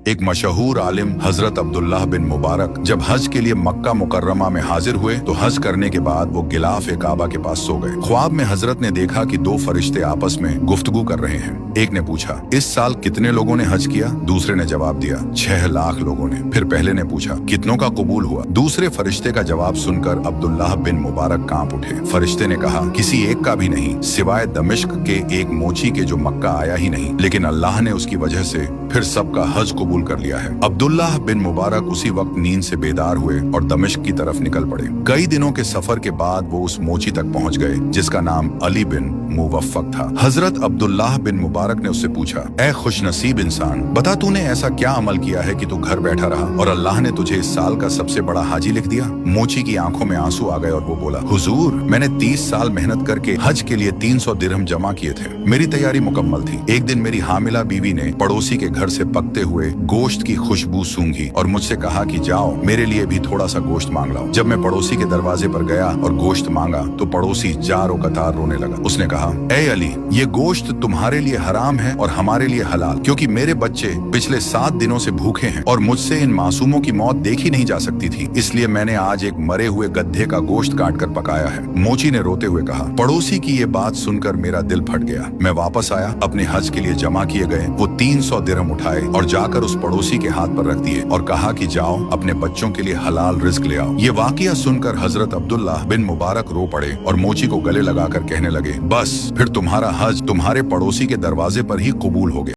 एक मशहूर आलिम हजरत अब्दुल्लाह बिन मुबारक जब हज के लिए मक्का मुकर्रमा में हाजिर हुए तो हज करने के बाद वो गिलाफ काबा के पास सो गए। ख्वाब में हजरत ने देखा कि दो फरिश्ते आपस में गुफ्तगू कर रहे हैं। एक ने पूछा, इस साल कितने लोगों ने हज किया? दूसरे ने जवाब दिया, 6 लाख लोगों ने। फिर पहले ने पूछा, कितनों का कबूल हुआ? दूसरे फरिश्ते का जवाब सुनकर अब्दुल्लाह बिन मुबारक कांप उठे। फरिश्ते ने कहा, किसी एक का भी नहीं, सिवाय दमिश्क के एक मोची के जो मक्का आया ही नहीं, लेकिन अल्लाह ने उसकी वजह से फिर सबका हज कबूल कर लिया है। अब्दुल्लाह बिन मुबारक उसी वक्त नींद से बेदार हुए और दमिश्क की तरफ निकल पड़े। कई दिनों के सफर के बाद वो उस मोची तक पहुंच गए जिसका नाम अली बिन मुवफ्फक था। हजरत अब्दुल्लाह बिन मुबारक ने उससे पूछा, ऐ खुशनसीब इंसान, बता तूने ऐसा क्या अमल किया है कि तू घर बैठा रहा और अल्लाह ने तुझे इस साल का सबसे बड़ा हाजी लिख दिया? मोची की आंखों में आंसू आ गए और वो बोला, हुजूर, मैंने 30 साल मेहनत करके हज के लिए 300 दिरहम जमा किए थे। मेरी तैयारी मुकम्मल थी। एक दिन मेरी हामिला बीवी ने पड़ोसी के घर से पकते हुए गोश्त की खुशबू सूंघी और मुझसे कहा कि जाओ मेरे लिए भी थोड़ा सा गोश्त मांग लाओ। जब मैं पड़ोसी के दरवाजे पर गया और गोश्त मांगा तो पड़ोसी जारो कतार रोने लगा। उसने कहा, ए अली, ये गोश्त तुम्हारे लिए हराम है और हमारे लिए हलाल, क्योंकि मेरे बच्चे पिछले 7 दिनों से भूखे हैं और मुझसे इन मासूमों की मौत देखी नहीं जा सकती थी, इसलिए मैंने आज एक मरे हुए गधे का गोश्त काट कर पकाया है। मोची ने रोते हुए कहा। पड़ोसी की ये बात सुनकर मेरा दिल फट गया। मैं वापस आया, अपने हज के लिए जमा किए गए वो 300 दिरहम उठाए और जाकर उस पड़ोसी के हाथ पर रख दिए और कहा कि जाओ अपने बच्चों के लिए हलाल रिस्क ले आओ। ये वाकया सुनकर हजरत अब्दुल्लाह बिन मुबारक रो पड़े और मोची को गले लगाकर कहने लगे, बस फिर तुम्हारा हज तुम्हारे पड़ोसी के दरवाजे पर ही कबूल हो गया।